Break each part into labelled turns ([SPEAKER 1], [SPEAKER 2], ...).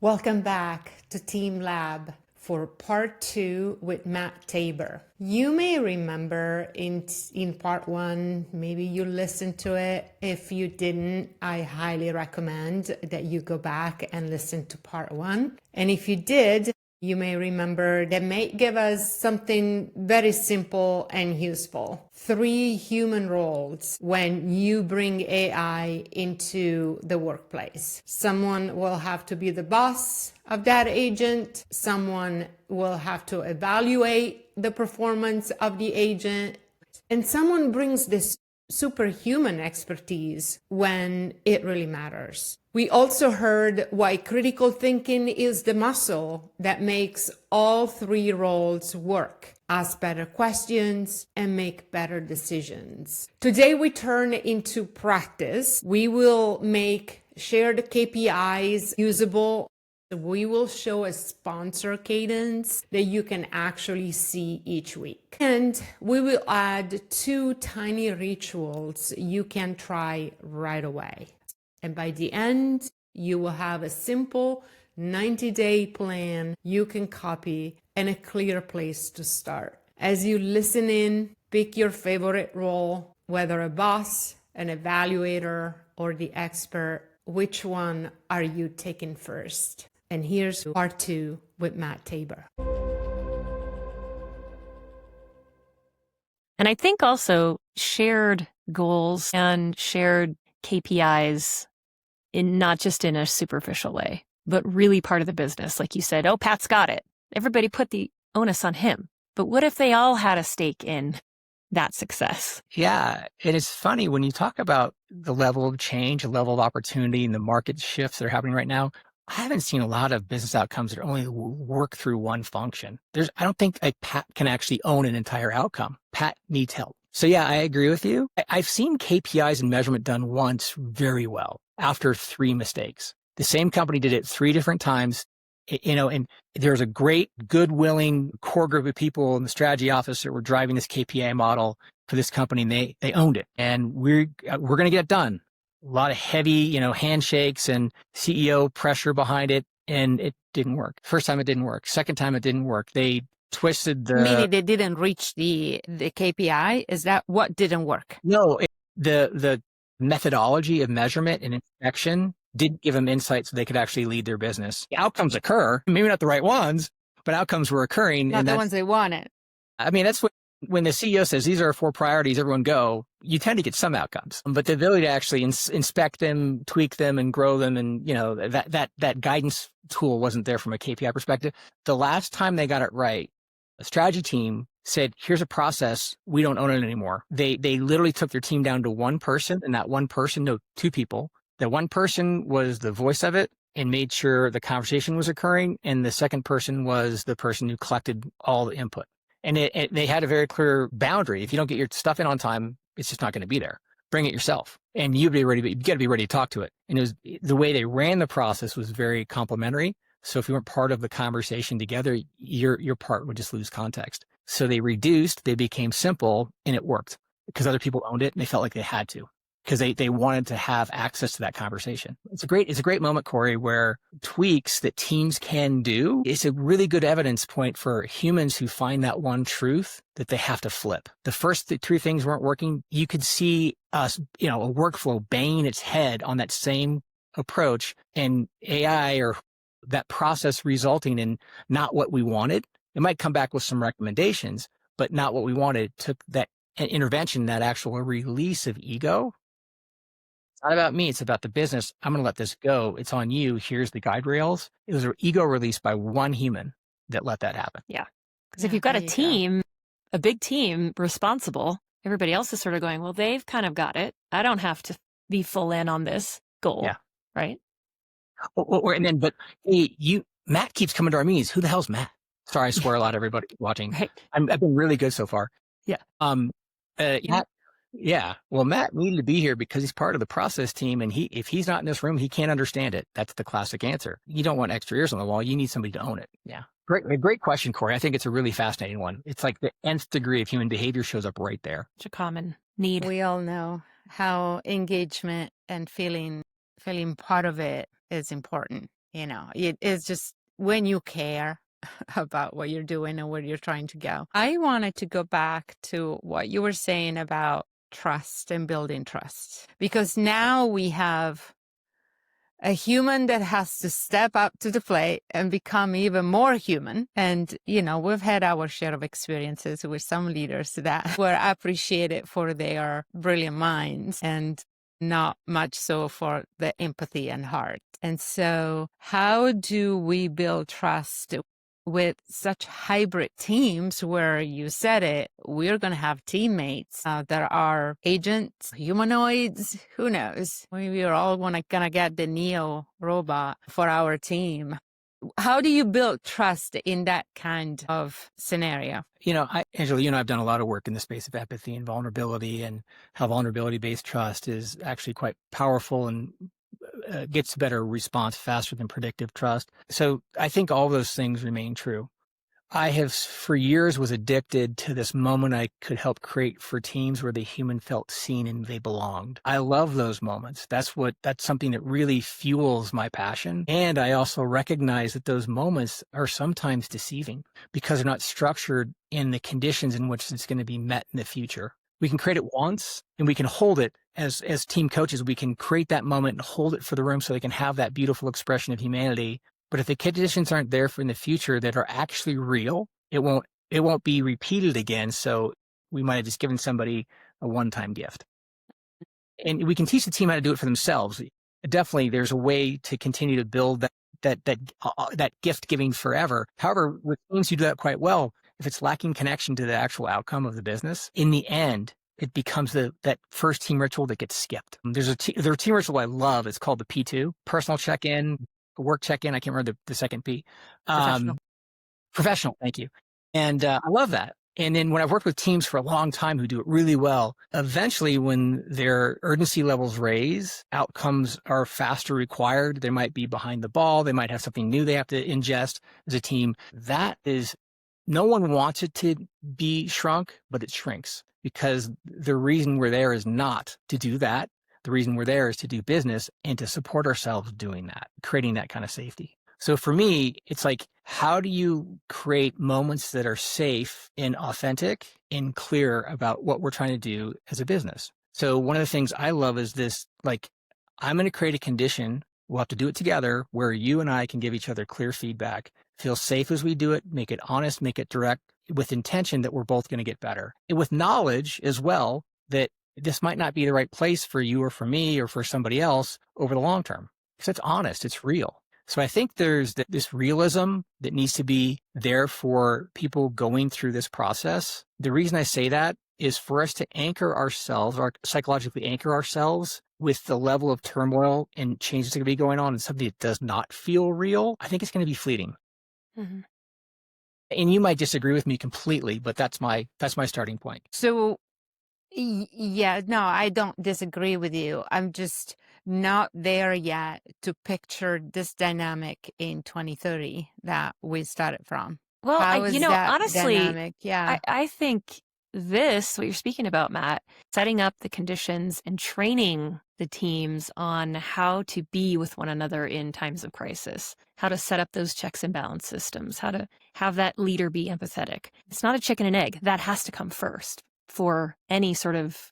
[SPEAKER 1] Welcome back to Team Lab for part 2 with Matt Tabor. You may remember in part 1, maybe you listened to it. If you didn't, I highly recommend that you go back and listen to part 1. And if you did, you may remember that may give us something very simple and useful. 3 human roles when you bring AI into the workplace. Someone will have to be the boss of that agent. Someone will have to evaluate the performance of the agent. And someone brings this superhuman expertise when it really matters. We also heard why critical thinking is the muscle that makes all 3 roles work. Ask better questions and make better decisions. Today we turn into practice. We will make shared KPIs usable. We will show a sponsor cadence that you can actually see each week. And we will add 2 tiny rituals you can try right away. And by the end, you will have a simple 90-day plan you can copy and a clear place to start. As you listen in, pick your favorite role, whether a boss, an evaluator, or the expert. Which one are you taking first? And here's part 2 with Matt Tabor.
[SPEAKER 2] And I think also shared goals and shared KPIs not just in a superficial way, but really part of the business. Like you said, oh, Pat's got it. Everybody put the onus on him. But what if they all had a stake in that success?
[SPEAKER 3] Yeah. And it's funny when you talk about the level of change, the level of opportunity and the market shifts that are happening right now. I haven't seen a lot of business outcomes that only work through one function. I don't think a Pat can actually own an entire outcome. Pat needs help. So yeah, I agree with you. I've seen KPIs and measurement done once very well after 3 mistakes. The same company did it 3 different times, and there's a great, good, willing core group of people in the strategy office that were driving this KPI model for this company, and they owned it. And we're going to get it done. A lot of heavy, handshakes and CEO pressure behind it, and it didn't work. First time it didn't work. Second time it didn't work. They twisted the...
[SPEAKER 1] Meaning they didn't reach the KPI? Is that what didn't work?
[SPEAKER 3] No, the methodology of measurement and inspection didn't give them insight so they could actually lead their business. Outcomes occur, maybe not the right ones, but outcomes were occurring.
[SPEAKER 1] Not the ones they wanted.
[SPEAKER 3] I mean, that's when the CEO says, these are our 4 priorities, everyone go, you tend to get some outcomes. But the ability to actually inspect them, tweak them, and grow them, and that guidance tool wasn't there from a KPI perspective. The last time they got it right, a strategy team said, here's a process, we don't own it anymore. They literally took their team down to 1 person, and that 1 person, no, 2 people. The 1 person was the voice of it and made sure the conversation was occurring, and the second person was the person who collected all the input. And they had a very clear boundary. If you don't get your stuff in on time, it's just not going to be there. Bring it yourself. And you got to be ready to talk to it. And it was the way they ran the process was very complimentary. So if you weren't part of the conversation together, your part would just lose context. So they reduced, they became simple, and it worked because other people owned it and they felt like they had to, because they wanted to have access to that conversation. It's a great moment, Corey, where tweaks that teams can do is a really good evidence point for humans who find that one truth that they have to flip. The first 3 things weren't working. You could see us, a workflow banging its head on that same approach, and AI or that process resulting in not what we wanted. It might come back with some recommendations, but not what we wanted. Took that intervention, that actual release of ego. It's not about me. It's about the business. I'm going to let this go. It's on you. Here's the guide rails. It was an ego release by 1 human that let that happen.
[SPEAKER 2] Yeah. Because if you've got a team, a big team responsible, everybody else is sort of going, well, they've kind of got it. I don't have to be full in on this goal.
[SPEAKER 3] Yeah.
[SPEAKER 2] Right.
[SPEAKER 3] But Matt keeps coming to our meetings. Who the hell's Matt? Sorry, I swear a lot, everybody watching.
[SPEAKER 2] Right.
[SPEAKER 3] I've been really good so far.
[SPEAKER 2] Yeah.
[SPEAKER 3] Well, Matt needed to be here because he's part of the process team, and if he's not in this room, he can't understand it. That's the classic answer. You don't want extra ears on the wall. You need somebody to own it. Yeah. Great question, Corey. I think it's a really fascinating one. It's like the nth degree of human behavior shows up right there.
[SPEAKER 2] It's a common need.
[SPEAKER 1] We all know how engagement and feeling part of it is important. It is just when you care about what you're doing and where you're trying to go. I wanted to go back to what you were saying about trust and building trust, because now we have a human that has to step up to the plate and become even more human. And, we've had our share of experiences with some leaders that were appreciated for their brilliant minds and not much so for the empathy and heart. And so how do we build trust with such hybrid teams where you said it, we're going to have teammates that are agents, humanoids, who knows? We're all going to get the Neo robot for our team. How do you build trust in that kind of scenario?
[SPEAKER 3] Angela, I've done a lot of work in the space of empathy and vulnerability, and how vulnerability-based trust is actually quite powerful and gets better response faster than predictive trust. So I think all those things remain true. I have for years was addicted to this moment I could help create for teams where the human felt seen and they belonged. I love those moments. That's something that really fuels my passion. And I also recognize that those moments are sometimes deceiving because they're not structured in the conditions in which it's going to be met in the future. We can create it once and we can hold it as team coaches. We can create that moment and hold it for the room so they can have that beautiful expression of humanity. But if the conditions aren't there for in the future that are actually real, it won't be repeated again. So we might have just given somebody a one-time gift. And we can teach the team how to do it for themselves. Definitely, there's a way to continue to build that gift giving forever. However, with teams who do that quite well, if it's lacking connection to the actual outcome of the business, in the end, it becomes that first team ritual that gets skipped. There's a team ritual I love. It's called the P2, personal check-in, work check-in. I can't remember the second P. Professional. Thank you. And I love that. And then when I've worked with teams for a long time who do it really well, eventually when their urgency levels raise, outcomes are faster required. They might be behind the ball. They might have something new they have to ingest as a team. That is, no one wants it to be shrunk, but it shrinks because the reason we're there is not to do that. The reason we're there is to do business and to support ourselves doing that, creating that kind of safety. So for me, it's like, how do you create moments that are safe and authentic and clear about what we're trying to do as a business? So one of the things I love is this, like, I'm going to create a condition. We'll have to do it together where you and I can give each other clear feedback, feel safe as we do it, make it honest, make it direct, with intention that we're both going to get better. And with knowledge as well that this might not be the right place for you or for me or for somebody else over the long term. Because it's honest, it's real. So I think there's this realism that needs to be there for people going through this process. The reason I say that is for us to anchor ourselves, or psychologically anchor ourselves with the level of turmoil and changes that are going to be going on and something that does not feel real. I think it's going to be fleeting. Mm-hmm. And you might disagree with me completely, but that's my starting point.
[SPEAKER 1] So, yeah, no, I don't disagree with you. I'm just not there yet to picture this dynamic in 2030 that we started from.
[SPEAKER 2] Well, honestly,
[SPEAKER 1] dynamic? Yeah.
[SPEAKER 2] I think what you're speaking about, Matt, setting up the conditions and training the teams on how to be with one another in times of crisis, how to set up those checks and balance systems, how to have that leader be empathetic. It's not a chicken and egg. That has to come first for any sort of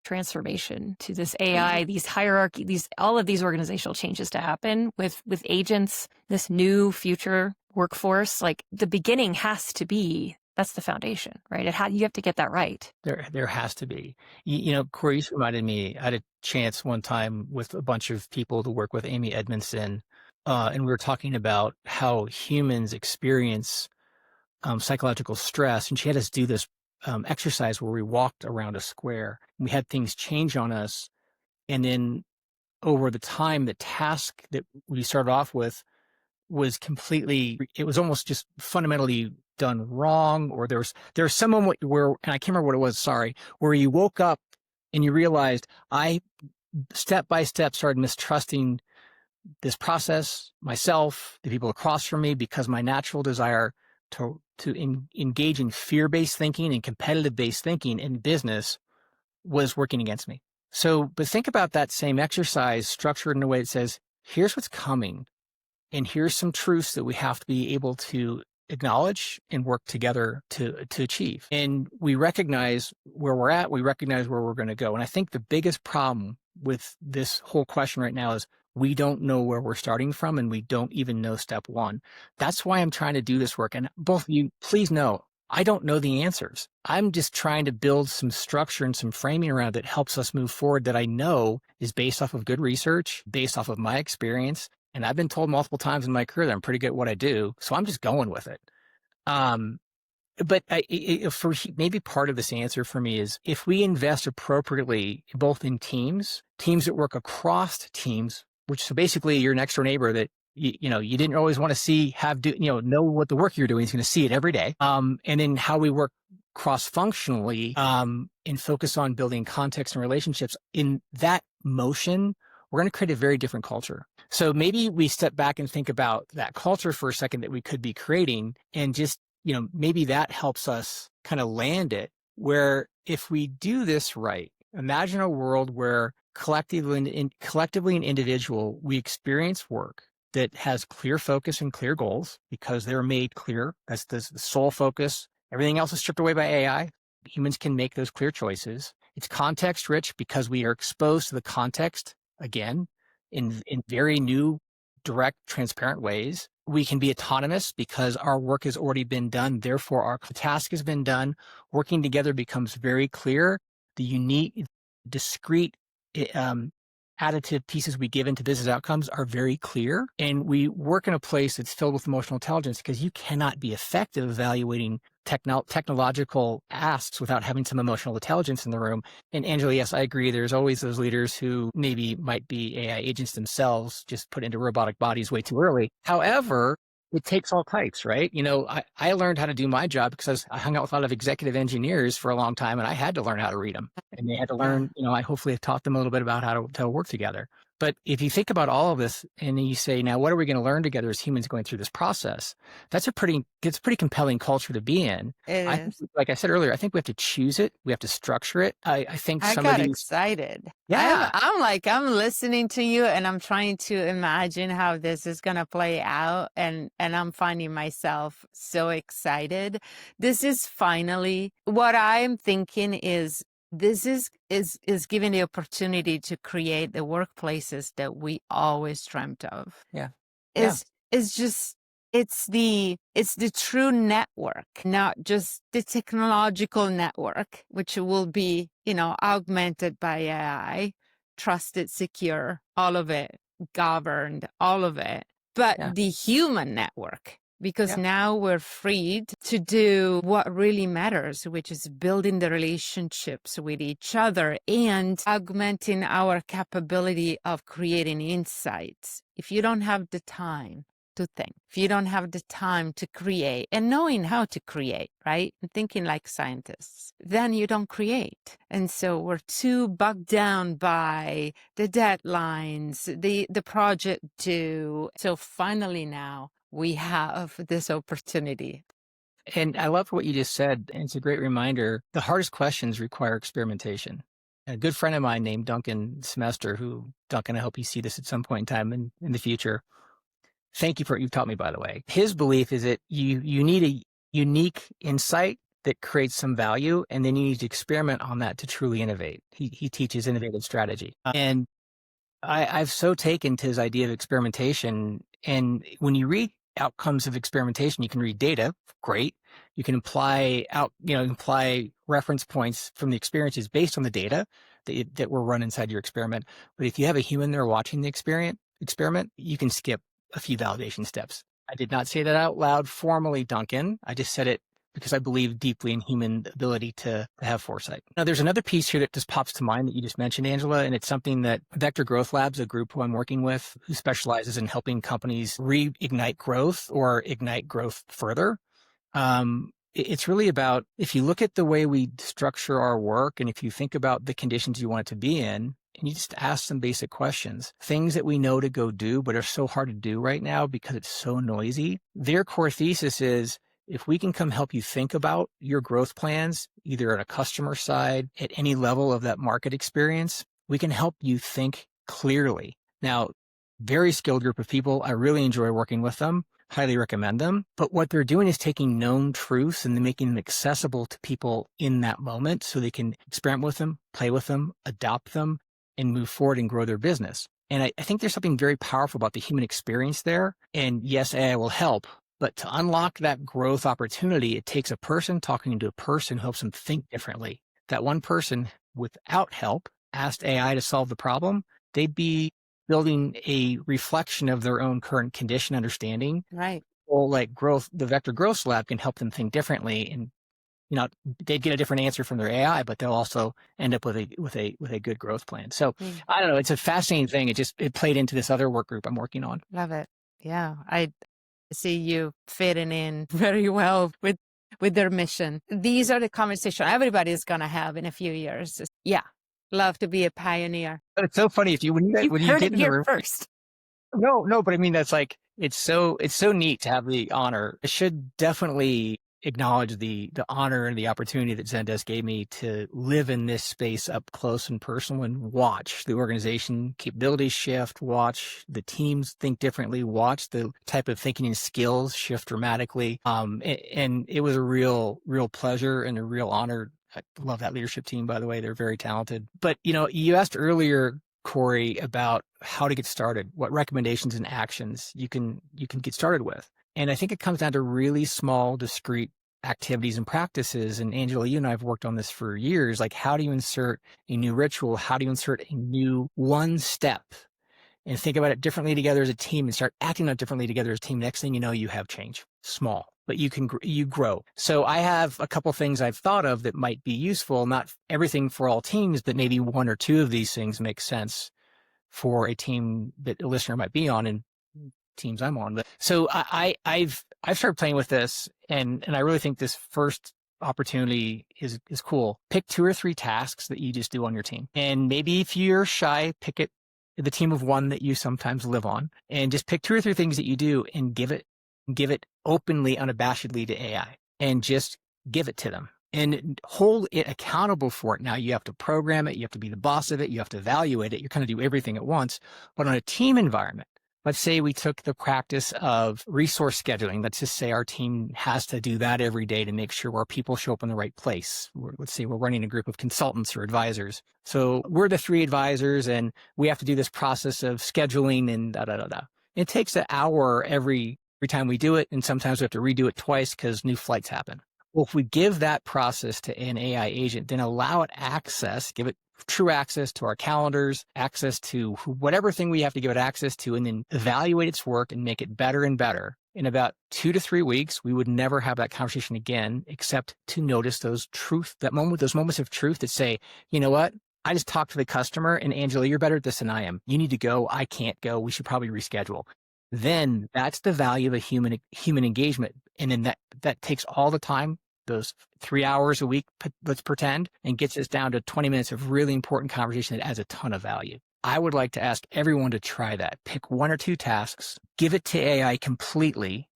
[SPEAKER 2] transformation to this AI, these hierarchy, all of these organizational changes to happen with agents, this new future workforce. Like, the beginning has to be, that's the foundation, right? You have to get that right.
[SPEAKER 3] There has to be. Corey, you reminded me, I had a chance one time with a bunch of people to work with Amy Edmondson, and we were talking about how humans experience psychological stress, and she had us do this exercise where we walked around a square. We had things change on us, and then over the time, the task that we started off with was it was almost just fundamentally done wrong, or there was some moment where, and I can't remember what it was, sorry, where you woke up and you realized I step by step started mistrusting this process, myself, the people across from me, because my natural desire to engage in fear-based thinking and competitive-based thinking in business was working against me. So, but think about that same exercise structured in a way that says, here's what's coming, and here's some truths that we have to be able to acknowledge and work together to achieve. And we recognize where we're at, we recognize where we're going to go. And I think the biggest problem with this whole question right now is we don't know where we're starting from, and we don't even know step one. That's why I'm trying to do this work. And both of you, please know, I don't know the answers. I'm just trying to build some structure and some framing around that helps us move forward, that I know is based off of good research, based off of my experience. And I've been told multiple times in my career that I'm pretty good at what I do. So I'm just going with it. But for maybe part of this answer for me is if we invest appropriately, both in teams that work across teams, which so basically your next door neighbor that you didn't always want to see, know what the work you're doing is going to see it every day. And then how we work cross-functionally, and focus on building context and relationships in that motion, we're going to create a very different culture. So maybe we step back and think about that culture for a second that we could be creating, and just, maybe that helps us kind of land it, where if we do this right, imagine a world where collectively and individual, we experience work that has clear focus and clear goals because they're made clear. That's the sole focus. Everything else is stripped away by AI. Humans can make those clear choices. It's context rich because we are exposed to the context again in very new, direct, transparent ways. We can be autonomous because our work has already been done. Therefore, our task has been done. Working together becomes very clear. The unique, discrete, additive pieces we give into business outcomes are very clear. And we work in a place that's filled with emotional intelligence, because you cannot be effective evaluating technological asks without having some emotional intelligence in the room. And Angela, yes, I agree. There's always those leaders who maybe might be AI agents themselves, just put into robotic bodies way too early. However, it takes all types, right? I learned how to do my job because I hung out with a lot of executive engineers for a long time, and I had to learn how to read them. And they had to learn, I hopefully have taught them a little bit about how to work together. But if you think about all of this and then you say, now, what are we going to learn together as humans going through this process? It's a pretty compelling culture to be in. I think, like I said earlier, I think we have to choose it. We have to structure it. I think some of these.
[SPEAKER 1] Excited.
[SPEAKER 3] Yeah.
[SPEAKER 1] I'm listening to you, and I'm trying to imagine how this is going to play out. And I'm finding myself so excited. This is finally what I'm thinking is, this is giving the opportunity to create the workplaces that we always dreamt of.
[SPEAKER 3] Yeah.
[SPEAKER 1] It's the true network, not just the technological network, which will be, augmented by AI, trusted, secure, all of it, governed, all of it, but the human network. Because now we're freed to do what really matters, which is building the relationships with each other and augmenting our capability of creating insights. If you don't have the time to think, if you don't have the time to create and knowing how to create, right? And thinking like scientists, then you don't create. And so we're too bogged down by the deadlines, the project due. So finally now, we have this opportunity.
[SPEAKER 3] And I love what you just said. And it's a great reminder. The hardest questions require experimentation. A good friend of mine named Duncan Semester, Duncan, I hope you see this at some point in time in the future. Thank you for what you've taught me, by the way. His belief is that you need a unique insight that creates some value, and then you need to experiment on that to truly innovate. He teaches innovative strategy. And I've so taken to his idea of experimentation. And when you read outcomes of experimentation, you can read data, great. You can apply reference points from the experiences based on the data that were run inside your experiment. But if you have a human there watching the experiment, you can skip a few validation steps. I did not say that out loud formally, Duncan. I just said it because I believe deeply in human ability to have foresight. Now, there's another piece here that just pops to mind that you just mentioned, Angela, and it's something that Vector Growth Labs, a group who I'm working with, who specializes in helping companies reignite growth or ignite growth further. It's really about, if you look at the way we structure our work, and if you think about the conditions you want it to be in, and you just ask some basic questions, things that we know to go do, but are so hard to do right now because it's so noisy. Their core thesis is, if we can come help you think about your growth plans, either at a customer side, at any level of that market experience, we can help you think clearly. Now, very skilled group of people. I really enjoy working with them. Highly recommend them. But what they're doing is taking known truths and making them accessible to people in that moment so they can experiment with them, play with them, adopt them, and move forward and grow their business. And I think there's something very powerful about the human experience there. And yes, AI will help, but to unlock that growth opportunity, it takes a person talking to a person who helps them think differently. That one person, without help, asked AI to solve the problem, they'd be building a reflection of their own current condition understanding.
[SPEAKER 1] Right.
[SPEAKER 3] Well, like growth, the Vector Growth Lab can help them think differently, and they'd get a different answer from their AI, but they'll also end up with a good growth plan. So I don't know, it's a fascinating thing. It played into this other work group I'm working on.
[SPEAKER 1] Love it. Yeah, I see you fitting in very well with their mission. These are the conversations everybody's gonna have in a few years. Yeah, love to be a pioneer.
[SPEAKER 3] But it's so funny when you
[SPEAKER 2] heard
[SPEAKER 3] get
[SPEAKER 2] it
[SPEAKER 3] in the
[SPEAKER 2] here
[SPEAKER 3] room.
[SPEAKER 2] first.
[SPEAKER 3] No, but I mean, that's like, it's so neat to have the honor. I should definitely acknowledge the honor and the opportunity that Zendesk gave me to live in this space up close and personal and watch the organization capabilities shift, watch the teams think differently, watch the type of thinking and skills shift dramatically. And it was a real pleasure and a real honor. I love that leadership team, by the way. They're very talented. But, you asked earlier, Corey, about how to get started, what recommendations and actions you can get started with. And I think it comes down to really small, discrete activities and practices. And Angela, you and I have worked on this for years. Like, how do you insert a new ritual? How do you insert a new one step and think about it differently together as a team and start acting on it differently together as a team? Next thing you know, you have change. Small, but you grow. So I have a couple things I've thought of that might be useful, not everything for all teams, but maybe one or two of these things make sense for a team that a listener might be on and teams I'm on. So I've started playing with this, and I really think this first opportunity is cool. Pick 2 or 3 tasks that you just do on your team. And maybe if you're shy, pick the team of 1 that you sometimes live on, and just pick 2 or 3 things that you do and give it openly, unabashedly to AI, and just give it to them and hold it accountable for it. Now you have to program it. You have to be the boss of it. You have to evaluate it. You kind of do everything at once. But on a team environment, let's say we took the practice of resource scheduling. Let's just say our team has to do that every day to make sure our people show up in the right place. Let's say we're running a group of consultants or advisors. So we're the 3 advisors, and we have to do this process of scheduling and da-da-da-da. It takes an hour every time we do it, and sometimes we have to redo it twice because new flights happen. Well, if we give that process to an AI agent, then allow it access, give it true access to our calendars, access to whatever thing we have to give it access to, and then evaluate its work and make it better and better. In about 2 to 3 weeks, we would never have that conversation again, except to notice those moments of truth that say, you know what? I just talked to the customer, and Angela, you're better at this than I am. You need to go. I can't go. We should probably reschedule. Then that's the value of a human engagement. And then that takes all the time, those 3 hours a week, let's pretend, and gets us down to 20 minutes of really important conversation that adds a ton of value. I would like to ask everyone to try that. Pick 1 or 2 tasks, give it to AI completely,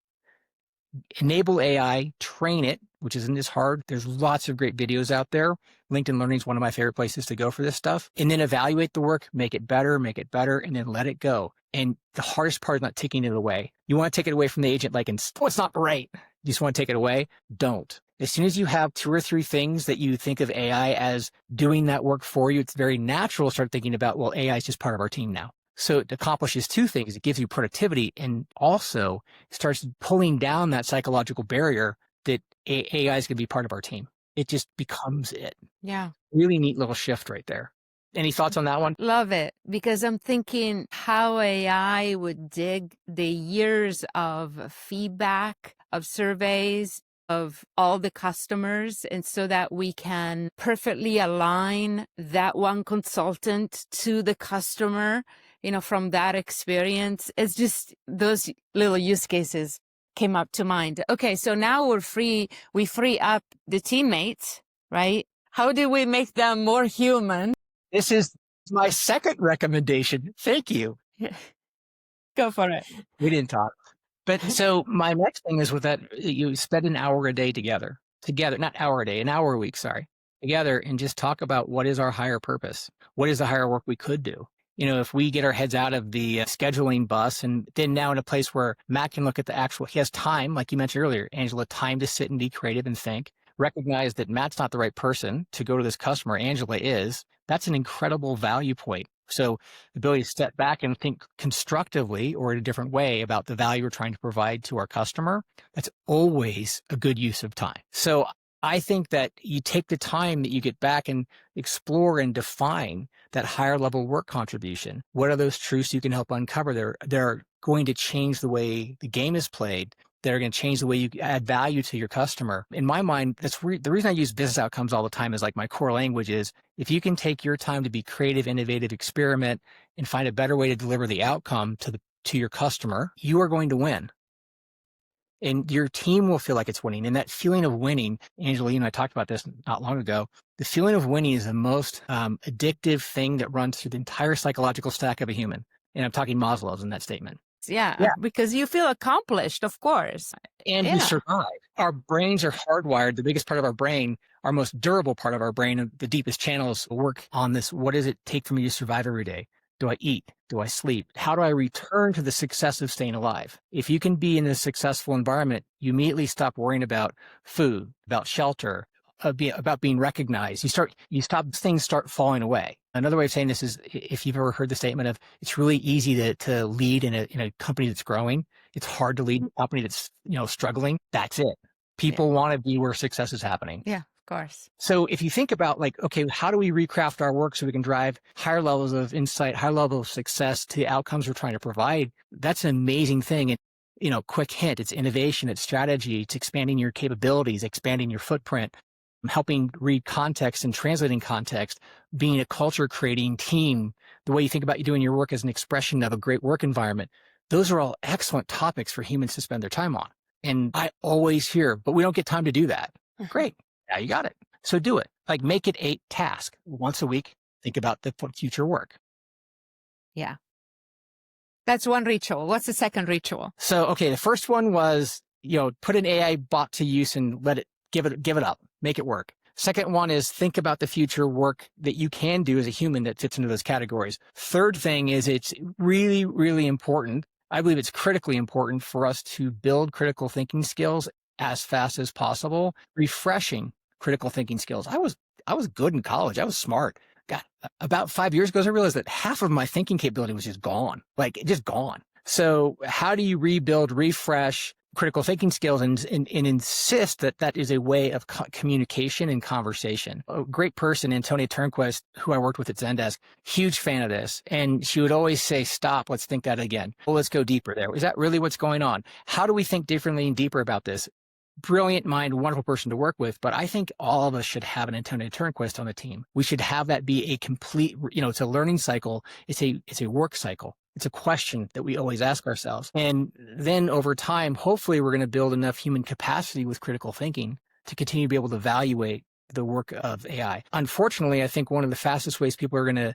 [SPEAKER 3] enable AI, train it, which isn't as hard. There's lots of great videos out there. LinkedIn Learning is one of my favorite places to go for this stuff. And then evaluate the work, make it better, and then let it go. And the hardest part is not taking it away. You want to take it away from the agent like, oh, it's not right. You just want to take it away? Don't. As soon as you have 2 or 3 things that you think of AI as doing that work for you, it's very natural to start thinking about, well, AI is just part of our team now. So it accomplishes 2 things. It gives you productivity, and also starts pulling down that psychological barrier that AI is going to be part of our team. It just becomes it.
[SPEAKER 1] Yeah.
[SPEAKER 3] Really neat little shift right there. Any thoughts on that one?
[SPEAKER 1] Love it, because I'm thinking how AI would dig the years of feedback, of surveys, of all the customers, and so that we can perfectly align that one consultant to the customer, from that experience. It's just those little use cases came up to mind. Okay, so now we free up the teammates, right? How do we make them more human?
[SPEAKER 3] This is My second recommendation. Thank you.
[SPEAKER 2] Go for it.
[SPEAKER 3] We didn't talk. But so my next thing is with that, you spend an hour a day together, not hour a day, an hour a week, sorry, together, and just talk about what is our higher purpose? What is the higher work we could do? If we get our heads out of the scheduling bus and then now in a place where Matt can look at the actual, he has time, like you mentioned earlier, Angela, time to sit and be creative and think, recognize that Matt's not the right person to go to this customer. Angela is. That's an incredible value point. So the ability to step back and think constructively or in a different way about the value we're trying to provide to our customer, that's always a good use of time. So I think that you take the time that you get back and explore and define that higher level work contribution. What are those truths you can help uncover? They're going to change the way the game is played. They're going to change the way you add value to your customer. In my mind, that's the reason I use business outcomes all the time is like my core language is if you can take your time to be creative, innovative, experiment, and find a better way to deliver the outcome to your customer, you are going to win. And your team will feel like it's winning. And that feeling of winning, Angela, you and I talked about this not long ago, the feeling of winning is the most addictive thing that runs through the entire psychological stack of a human. And I'm talking Maslow's in that statement.
[SPEAKER 1] Yeah, because you feel accomplished, of course.
[SPEAKER 3] And you survive. Our brains are hardwired. The biggest part of our brain, our most durable part of our brain, and the deepest channels work on this. What does it take for me to survive every day? Do I eat? Do I sleep? How do I return to the success of staying alive? If you can be in a successful environment, you immediately stop worrying about food, about shelter, about being recognized. Things start falling away. Another way of saying this is if you've ever heard the statement of it's really easy to lead in a company that's growing. It's hard to lead a company that's, struggling. That's it. People want to be where success is happening.
[SPEAKER 1] Yeah, of course.
[SPEAKER 3] So if you think about okay, how do we recraft our work so we can drive higher levels of insight, higher level of success to the outcomes we're trying to provide? That's an amazing thing. And, quick hint, it's innovation, it's strategy, it's expanding your capabilities, expanding your footprint, helping read context and translating context, being a culture creating team, the way you think about you doing your work as an expression of a great work environment. Those are all excellent topics for humans to spend their time on. And I always hear, but we don't get time to do that. Great. Now you got it. So do it. Make it a task once a week. Think about the future work.
[SPEAKER 1] Yeah. That's one ritual. What's the second ritual?
[SPEAKER 3] So, okay. The first one was, put an AI bot to use and give it up, make it work. Second one is think about the future work that you can do as a human that fits into those categories. Third thing is it's really, really important. I believe it's critically important for us to build critical thinking skills as fast as possible, refreshing critical thinking skills. I was good in college. I was smart. God, about 5 years ago, I realized that half of my thinking capability was just gone, just gone. So how do you rebuild, refresh critical thinking skills and insist that is a way of communication and conversation? A great person, Antonia Turnquist, who I worked with at Zendesk, huge fan of this. And she would always say, stop, let's think that again. Well, let's go deeper there. Is that really what's going on? How do we think differently and deeper about this? Brilliant mind, wonderful person to work with, but I think all of us should have an Antonia Turnquist on the team. We should have that be a complete, it's a learning cycle. It's a work cycle. It's a question that we always ask ourselves. And then over time, hopefully we're going to build enough human capacity with critical thinking to continue to be able to evaluate the work of AI. Unfortunately, I think one of the fastest ways people are going to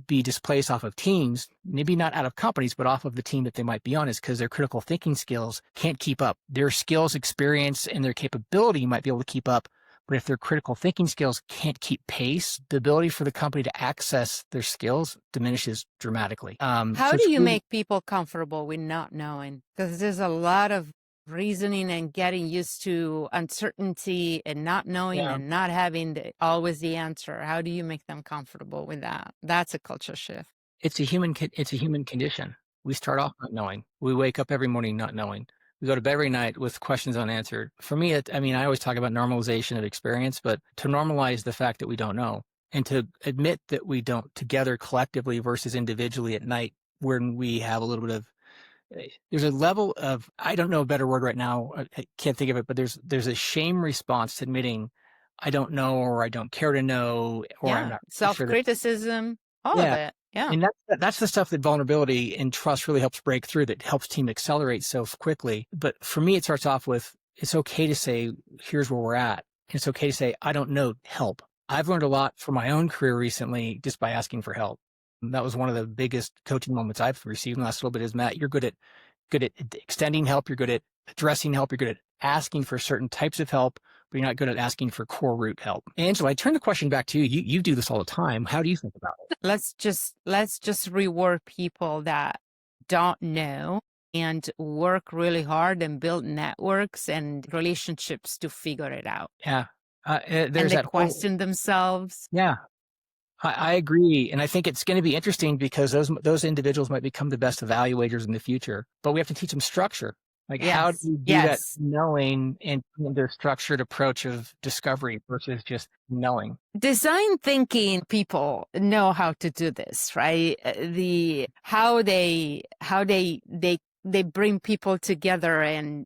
[SPEAKER 3] be displaced off of teams, maybe not out of companies, but off of the team that they might be on, is because their critical thinking skills can't keep up. Their skills, experience, and their capability might be able to keep up, but if their critical thinking skills can't keep pace, the ability for the company to access their skills diminishes dramatically.
[SPEAKER 1] How do you make people comfortable with not knowing? Because there's a lot of reasoning and getting used to uncertainty and not knowing and not having always the answer. How do you make them comfortable with that? That's a culture shift.
[SPEAKER 3] It's a human condition. We start off not knowing. We wake up every morning not knowing. We go to bed every night with questions unanswered. For me, I always talk about normalization of experience, but to normalize the fact that we don't know and to admit that we don't together collectively versus individually at night when we have a little bit of, there's a level of, I don't know a better word right now. I can't think of it, but there's a shame response to admitting I don't know, or I don't care to know, or I'm not
[SPEAKER 1] self-criticism, all of it. Yeah.
[SPEAKER 3] And that's the stuff that vulnerability and trust really helps break through, that helps team accelerate so quickly. But for me, it starts off with, it's okay to say, here's where we're at. And it's okay to say, I don't know, help. I've learned a lot from my own career recently just by asking for help. And that was one of the biggest coaching moments I've received in the last little bit is, Matt, you're good at extending help. You're good at addressing help. You're good at asking for certain types of help, but you're not good at asking for core root help. Angela, I turn the question back to you. You do this all the time. How do you think about it?
[SPEAKER 1] Let's just reward people that don't know and work really hard and build networks and relationships to figure it out.
[SPEAKER 3] Yeah.
[SPEAKER 1] And
[SPEAKER 3] There's
[SPEAKER 1] they
[SPEAKER 3] that
[SPEAKER 1] question themselves.
[SPEAKER 3] Yeah. I agree. And I think it's going to be interesting because those individuals might become the best evaluators in the future, but we have to teach them structure. Like how do
[SPEAKER 1] Yes.
[SPEAKER 3] you do that knowing and their structured approach of discovery versus just knowing?
[SPEAKER 1] Design thinking people know how to do this, right? How they bring people together and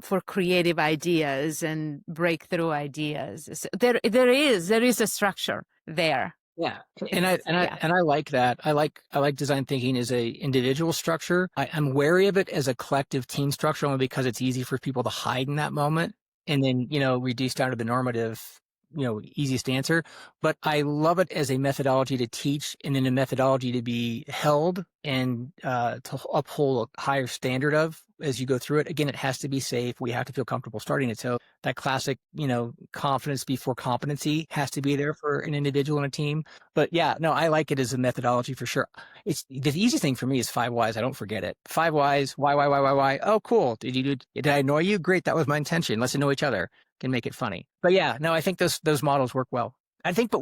[SPEAKER 1] for creative ideas and breakthrough ideas. So there is a structure there.
[SPEAKER 3] Yeah. And I like that. I like design thinking as a individual structure. I'm wary of it as a collective team structure only because it's easy for people to hide in that moment and then, reduce down to the normative, easiest answer. But I love it as a methodology to teach and then a methodology to be held and to uphold a higher standard of as you go through it. Again, it has to be safe. We have to feel comfortable starting it. So that classic, confidence before competency has to be there for an individual and a team. But yeah, no, I like it as a methodology for sure. It's the easiest thing for me is 5 whys. I don't forget it. 5 whys. Why? Oh, cool. Did I annoy you? Great. That was my intention. Let's annoy each other. Can make it funny. But yeah, no, I think those models work well. I think, to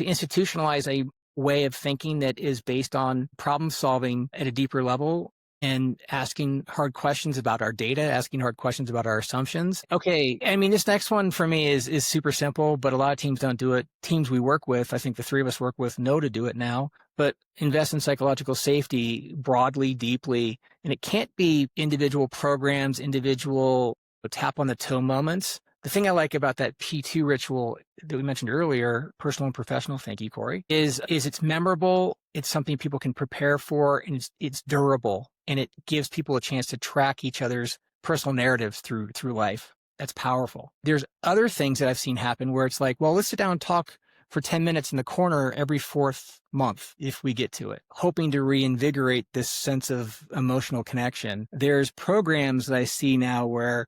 [SPEAKER 3] institutionalize a way of thinking that is based on problem solving at a deeper level and asking hard questions about our data, asking hard questions about our assumptions. Okay. I mean, this next one for me is super simple, but a lot of teams don't do it. Teams we work with, I think the 3 of us work with know to do it now, but invest in psychological safety broadly, deeply. And it can't be individual programs, individual tap on the toe moments. The thing I like about that P2 ritual that we mentioned earlier, personal and professional, thank you, Corey, is it's memorable. It's something people can prepare for, and it's durable, and it gives people a chance to track each other's personal narratives through life. That's powerful. There's other things that I've seen happen where it's like, well, let's sit down and talk for 10 minutes in the corner every 4th month if we get to it, hoping to reinvigorate this sense of emotional connection. There's programs that I see now where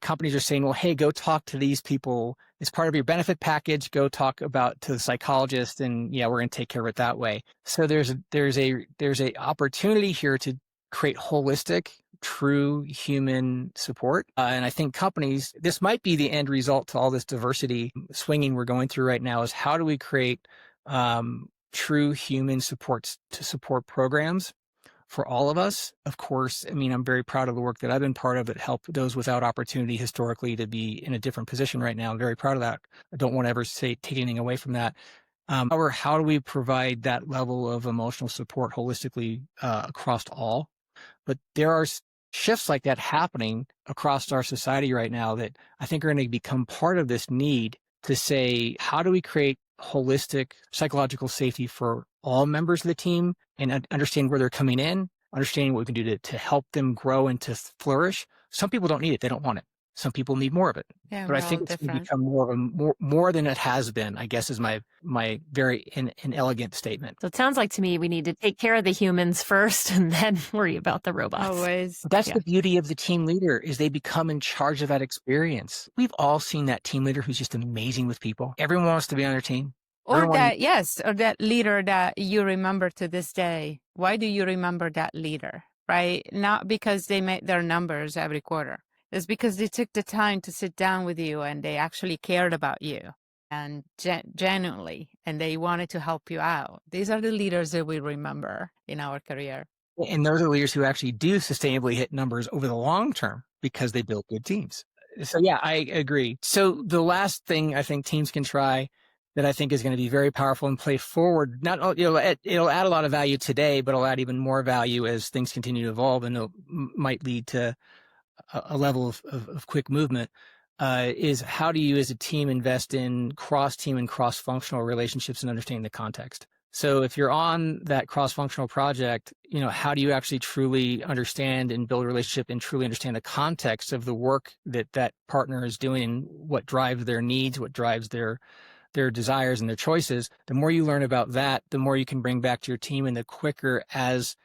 [SPEAKER 3] companies are saying, well, hey, go talk to these people. It's part of your benefit package. Go talk to the psychologist, and yeah, we're going to take care of it that way. So there's a opportunity here to create holistic, true human support. And I think companies, this might be the end result to all this diversity swinging we're going through right now, is how do we create true human supports to support programs for all of us. Of course, I mean, I'm very proud of the work that I've been part of that helped those without opportunity historically to be in a different position right now. I'm very proud of that. I don't want to ever take anything away from that. However, how do we provide that level of emotional support holistically across all? But there are shifts like that happening across our society right now that I think are going to become part of this need to say, how do we create holistic psychological safety for all members of the team and understand where they're coming in, understanding what we can do to help them grow and to flourish. Some people don't need it. They don't want it. Some people need more of it.
[SPEAKER 1] Yeah,
[SPEAKER 3] but I think it's going to become more than it has been, I guess, is my very inelegant statement.
[SPEAKER 2] So it sounds like to me we need to take care of the humans first and then worry about the robots.
[SPEAKER 1] Always.
[SPEAKER 3] That's the beauty of the team leader, is they become in charge of that experience. We've all seen that team leader who's just amazing with people. Everyone wants to be on their team.
[SPEAKER 1] Or that leader that you remember to this day. Why do you remember that leader, right? Not because they made their numbers every quarter. It's because they took the time to sit down with you and they actually cared about you and genuinely, and they wanted to help you out. These are the leaders that we remember in our career.
[SPEAKER 3] And those are leaders who actually do sustainably hit numbers over the long term because they build good teams. So yeah, I agree. So the last thing I think teams can try that I think is going to be very powerful and play forward, it'll add a lot of value today, but it'll add even more value as things continue to evolve, and it might lead to a level of quick movement, is how do you as a team invest in cross-team and cross-functional relationships and understanding the context? So if you're on that cross-functional project, how do you actually truly understand and build a relationship and truly understand the context of the work that partner is doing, and what drives their needs, what drives their their desires and their choices, the more you learn about that, the more you can bring back to your team, and the quicker as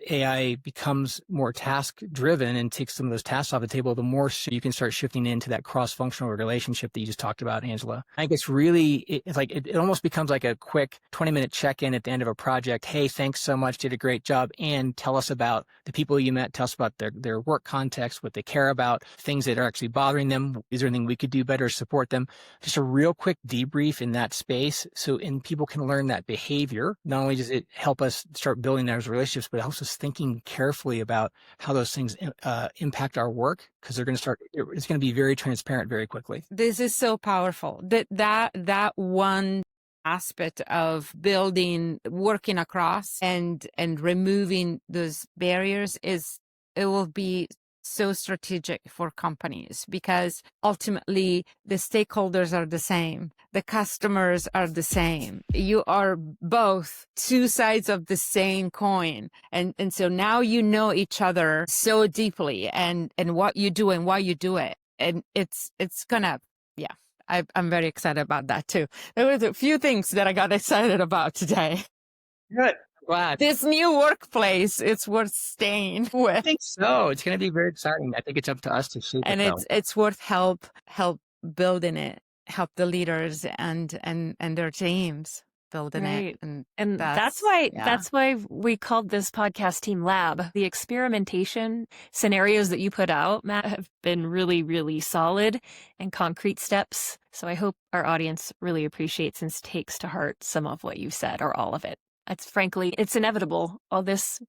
[SPEAKER 3] AI becomes more task driven and takes some of those tasks off the table, the more you can start shifting into that cross-functional relationship that you just talked about, Angela. I think it's really, it's like, it almost becomes like a quick 20-minute check-in at the end of a project. Hey, thanks so much, did a great job. And tell us about the people you met, tell us about their work context, what they care about, things that are actually bothering them. Is there anything we could do better to support them? Just a real quick debrief in that space. And people can learn that behavior. Not only does it help us start building those relationships, but it helps us thinking carefully about how those things impact our work, because it's going to be very transparent very quickly.
[SPEAKER 1] This is so powerful. That one aspect of building, working across and removing those barriers it will be so strategic for companies, because ultimately the stakeholders are the same. The customers are the same. You are both two sides of the same coin. And so now you know each other so deeply, and what you do and why you do it. And it's gonna, yeah, I'm very excited about that too. There were a few things that I got excited about today.
[SPEAKER 3] Good. Glad.
[SPEAKER 1] This new workplace, it's worth staying with.
[SPEAKER 3] I think so. It's going to be very exciting. I think it's up to us to shape
[SPEAKER 1] And
[SPEAKER 3] it.
[SPEAKER 1] it's worth help building it, help the leaders and their teams building
[SPEAKER 2] Right.
[SPEAKER 1] it.
[SPEAKER 2] And that's why we called this podcast Team Lab. The experimentation scenarios that you put out, Matt, have been really, really solid and concrete steps. So I hope our audience really appreciates and takes to heart some of what you said, or all of it. It's inevitable. All this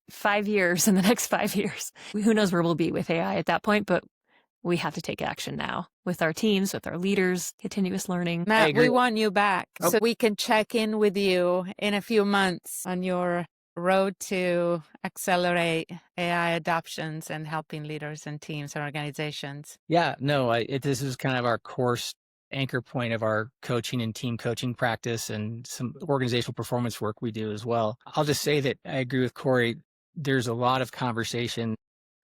[SPEAKER 2] 5 years, in the next 5 years, who knows where we'll be with AI at that point, but we have to take action now with our teams, with our leaders, continuous learning.
[SPEAKER 1] Matt, we want you back so we can check in with you in a few months on your road to accelerate AI adoptions and helping leaders and teams and organizations.
[SPEAKER 3] Yeah, no, this is kind of our course anchor point of our coaching and team coaching practice, and some organizational performance work we do as well. I'll just say that I agree with Corey. There's a lot of conversation.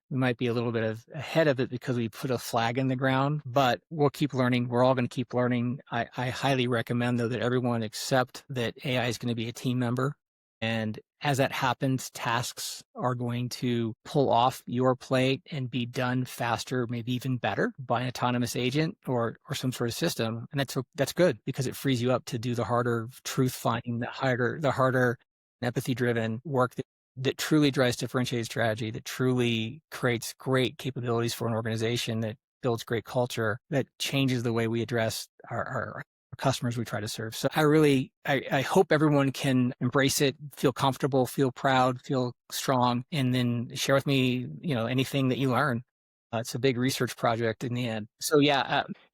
[SPEAKER 3] We might be a little bit ahead of it because we put a flag in the ground, but we'll keep learning. We're all going to keep learning. I highly recommend, though, that everyone accept that AI is going to be a team member. And as that happens, tasks are going to pull off your plate and be done faster, maybe even better, by an autonomous agent or some sort of system. And that's good, because it frees you up to do the harder truth finding, the harder empathy-driven work that truly drives differentiated strategy, that truly creates great capabilities for an organization, that builds great culture, that changes the way we address our customers we try to serve. So I hope everyone can embrace it, feel comfortable, feel proud, feel strong, and then share with me, anything that you learn. It's a big research project in the end. So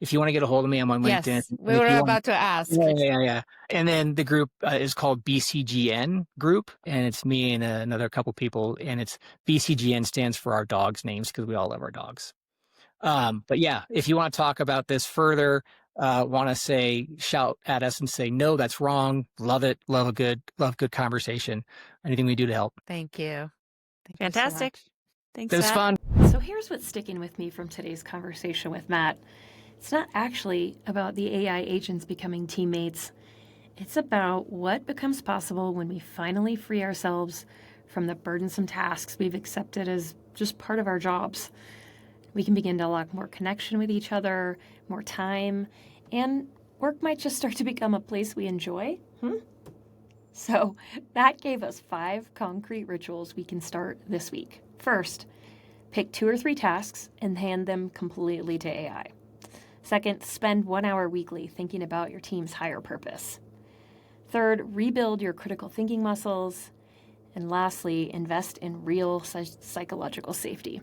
[SPEAKER 3] if you want to get a hold of me, I'm on LinkedIn.
[SPEAKER 1] Yes, we were about to ask.
[SPEAKER 3] Yeah. And then the group is called BCGN Group, and it's me and another couple people, and it's BCGN stands for our dogs' names, because we all love our dogs. But yeah, if you want to talk about this further, want to shout at us and say, no, that's wrong. Love it. Love good conversation. Anything we do to help.
[SPEAKER 1] Thank you.
[SPEAKER 2] Fantastic.
[SPEAKER 1] Thanks.
[SPEAKER 3] It was fun.
[SPEAKER 2] So here's what's sticking with me from today's conversation with Matt. It's not actually about the AI agents becoming teammates. It's about what becomes possible when we finally free ourselves from the burdensome tasks we've accepted as just part of our jobs. We can begin to unlock more connection with each other, more time, and work might just start to become a place we enjoy. So that gave us 5 concrete rituals we can start this week. First, pick 2 or 3 tasks and hand them completely to AI. Second, spend 1 hour weekly thinking about your team's higher purpose. Third, rebuild your critical thinking muscles. And lastly, invest in real psychological safety.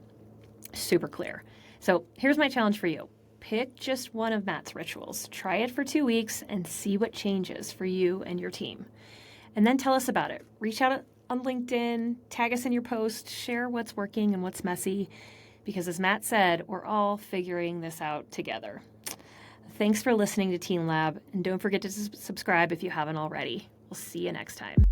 [SPEAKER 2] Super clear. So here's my challenge for you. Pick just one of Matt's rituals. Try it for 2 weeks and see what changes for you and your team. And then tell us about it. Reach out on LinkedIn, tag us in your post, share what's working and what's messy, because as Matt said, we're all figuring this out together. Thanks for listening to Team Lab, and don't forget to subscribe if you haven't already. We'll see you next time.